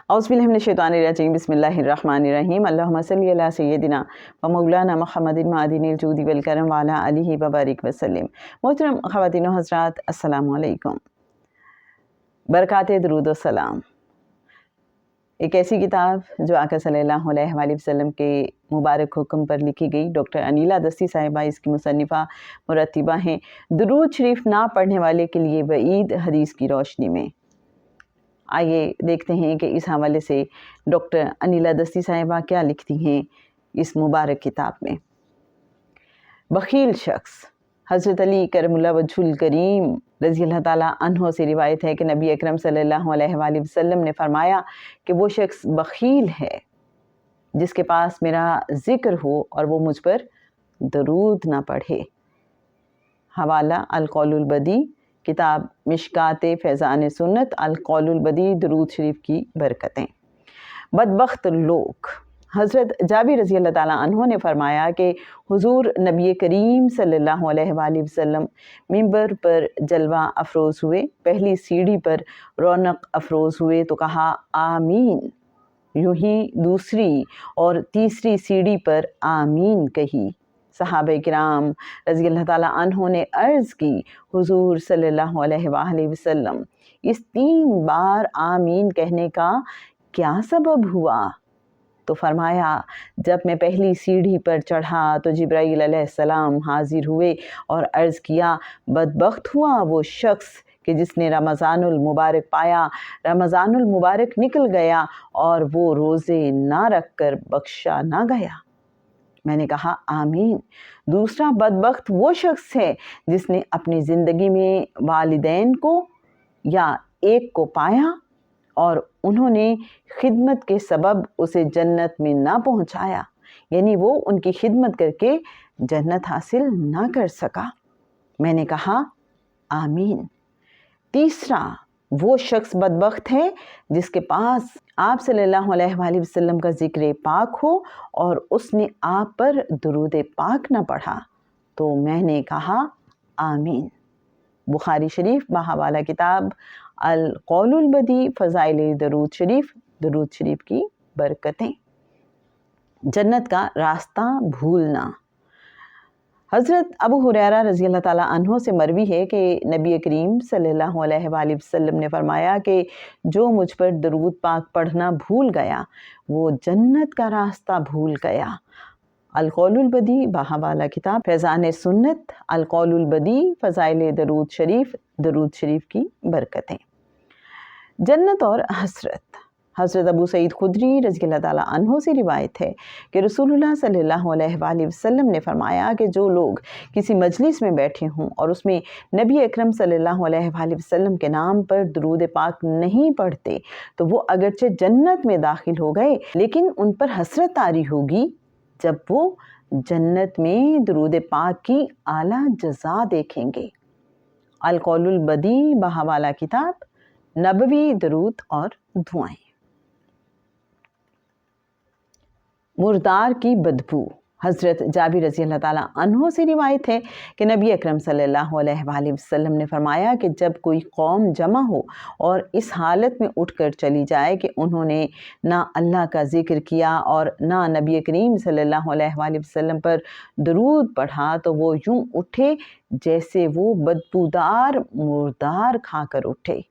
औज़ुबिल्लाहि बिस्मिल्लाहिर्रहमानिर्रहीम अल्लाहुम्मा सल्लि अला सय्यदिना व मौलाना मुहम्मदिन मादिनिल जूदी वल करम व अला आलिहि व बारिक वसल्लम। मोहतरम ख़वातीन व हज़रात, अस्सलामु अलैकुम। बरकाते दुरूद व सलाम। एक ऐसी किताब जो आका सल्लल्लाहु अलैहि वसल्लम के मुबारक हुक्म पर लिखी गई। डॉक्टर अनीला दस्ती साहिबा इसकी मुसन्निफ़ा मुरत्तिबा हैं। दुरूद शरीफ ना पढ़ने वाले के लिए वईद हदीस की रोशनी में। आइए देखते हैं कि इस हवाले से डॉक्टर अनीला दस्ती साहिबा क्या लिखती हैं इस मुबारक किताब में। बखील शख्स। हज़रत अली करमुल्लाह वजहुल करीम रज़ी अल्लाह ताला अन्हो से रिवायत है कि नबी अकरम सल्लल्लाहु अलैहि वसल्लम ने फरमाया कि वो शख्स बखील है जिसके पास मेरा ज़िक्र हो और वो मुझ पर दरूद ना पढ़े। हवाला अल-कौलुल बदी, किताब मिशकाते फैज़ान सुन्नत, अल-कौलुल बदी, दुरूद शरीफ की बरकतें। बदबख्त लोग। हज़रत जाबिर रज़ी अल्लाह ताला अन्हो ने फरमाया कि हुज़ूर नबी करीम सल्लल्लाहु अलैहि वसल्लम मिंबर पर जलवा अफरोज़ हुए। पहली सीढ़ी पर रौनक अफरोज़ हुए तो कहा आमीन। यूं ही दूसरी और तीसरी सीढ़ी पर आमीन कही। सहाबा किराम रज़ी अल्लाह ताला अन्हों ने अर्ज़ की, हुज़ूर सल्लल्लाहु अलैहि वसल्लम, इस 3 बार आमीन कहने का क्या सबब हुआ? तो फरमाया, जब मैं पहली सीढ़ी पर चढ़ा तो जिब्राईल अलैहिस्सलाम हाजिर हुए और अर्ज़ किया, बदबख्त हुआ वो शख्स कि जिसने रमज़ानुल मुबारक पाया, रमज़ानुल मुबारक निकल गया और वो रोज़े ना रख कर बख्शा ना गया। मैंने कहा आमीन। दूसरा बदबख्त वो शख्स है जिसने अपनी ज़िंदगी में वालिदैन को या एक को पाया और उन्होंने खिदमत के सबब उसे जन्नत में ना पहुंचाया, यानी वो उनकी खिदमत करके जन्नत हासिल ना कर सका। मैंने कहा आमीन। तीसरा वो शख्स बदबख्त है जिसके पास आप सल्लल्लाहु अलैहि वसल्लम का ज़िक्र पाक हो और उसने आप पर दुरूद पाक न पढ़ा। तो मैंने कहा आमीन। बुखारी शरीफ बहवाला किताब अल-कौलुल बदी, फ़ज़ाइल दुरूद शरीफ की बरकतें। जन्नत का रास्ता भूलना। हज़रत अबू हुरैरा रज़ी अल्लाह ताला अन्हो से मरवी है कि नबी करीम सल्लल्लाहु अलैहि वसल्लम ने फरमाया कि जो मुझ पर दुरूद पाक पढ़ना भूल गया वो जन्नत का रास्ता भूल गया। अल-कौलुल बदी बहवाला किताब फैज़ान सुन्नत, अल-कौलुल बदी, फ़ज़ाइल दुरूद शरीफ की बरकतें। जन्नत और हसरत। हज़रत अबू सईद खुदरी रज़ी अल्लाह ताला अन्हो से रिवायत है कि रसूलुल्लाह सल्लल्लाहु अलैहि वसल्लम ने फरमाया कि जो लोग किसी मजलिस में बैठे हों और उसमें नबी अकरम सल्लल्लाहु अलैहि वसल्लम के नाम पर दुरूद पाक नहीं पढ़ते तो वो अगरचे जन्नत में दाखिल हो गए, लेकिन उन पर हसरत तारी होगी जब वो जन्नत में दुरूद पाक की आला जज़ा देखेंगे। अल-कौलुल बदी बहवाला किताब नबवी दुरूद और दुआएं। मुर्दार की बदबू। हज़रत जाबिर रज़ी अल्लाह ताला अन्हो से रिवायत है कि नबी अकरम सल्लल्लाहु अलैहि वसल्लम ने फरमाया कि जब कोई कौम जमा हो और इस हालत में उठकर चली जाए कि उन्होंने ना अल्लाह का ज़िक्र किया और ना नबी करीम सल्लल्लाहु अलैहि वसल्लम पर दुरूद पढ़ा, तो वो यूं उठे जैसे वो बदबूदार मुर्दार खाकर उठे।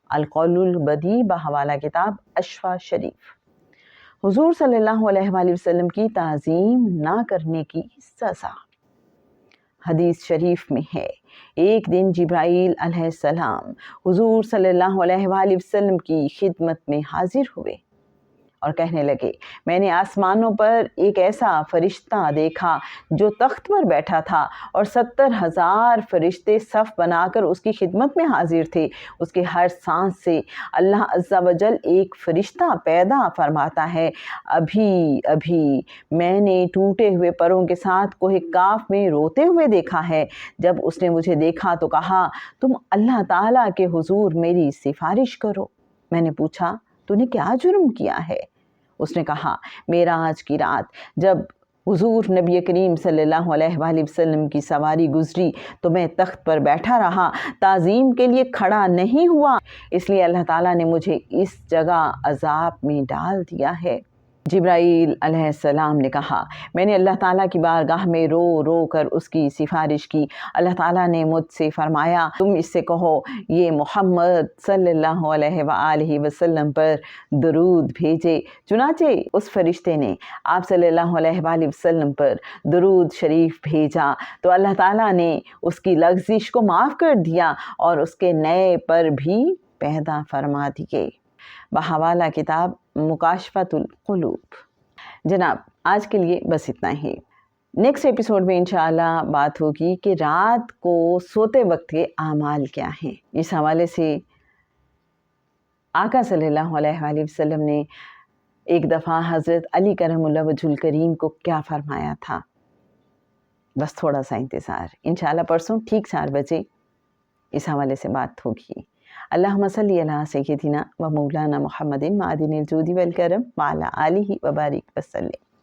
अल-कौलुल बदी बहवाला किताब अशफा शरीफ। हुज़ूर सल्लल्लाहु अलैहि वसल्लम की ताज़ीम ना करने की सज़ा। हदीस शरीफ में है, एक दिन जिब्राईल अलैहिस्सलाम हुज़ूर सल्लल्लाहु अलैहि वसल्लम की खिदमत में हाजिर हुए और कहने लगे, मैंने आसमानों पर एक ऐसा फरिश्ता देखा जो तख्त पर बैठा था और 70,000 फरिश्ते सफ़ बनाकर उसकी खिदमत में हाजिर थे। उसके हर सांस से अल्लाह अज़्ज़ा वजल एक फ़रिश्ता पैदा फरमाता है। अभी अभी मैंने टूटे हुए परों के साथ कोहे काफ में रोते हुए देखा है। जब उसने मुझे देखा तो कहा, तुम अल्लाह ताला के हुज़ूर मेरी सिफारिश करो। मैंने पूछा, तूने क्या जुर्म किया है? उसने कहा, मेराज की रात जब हुजूर नबी करीम सल्लल्लाहु अलैहि वसल्लम की सवारी गुजरी तो मैं तख्त पर बैठा रहा, ताज़ीम के लिए खड़ा नहीं हुआ, इसलिए अल्लाह ताला ने मुझे इस जगह अज़ाब में डाल दिया है। जिब्राईल अलैहिस्सलाम ने कहा, मैंने अल्लाह ताला की बारगाह में रो रो कर उसकी सिफारिश की। अल्लाह ताला ने मुझसे फरमाया, तुम इससे कहो ये मोहम्मद सल्लल्लाहु अलैहि वसल्लम पर दरूद भेजे। चुनाचे उस फरिश्ते ने आप सल्लल्लाहु अलैहि वसल्लम पर दरूद शरीफ भेजा तो अल्लाह ताला ने उसकी लग़ज़िश को माफ़ कर दिया और उसके नए पर भी पैदा फरमा दिए। बहवाला किताब मुकाशफतुल कुलूब। जनाब, आज के लिए बस इतना ही। नेक्स्ट एपिसोड में इंशाअल्लाह बात होगी कि रात को सोते वक्त के आमाल क्या हैं। इस हवाले से आका सल्लल्लाहु अलैहि वसल्लम ने एक दफ़ा हज़रत अली करमुल्लाह वजहुल करीम को क्या फरमाया था। बस थोड़ा सा इंतज़ार, इंशाअल्लाह परसों ठीक 4 बजे इस हवाले से बात होगी। अल्लाहुम्मा सल्ली अला सय्यदिना व मौलाना मुहम्मदिन मादिनिल जूदी वल करम व अला आलिहि व बारिक वसल्लम।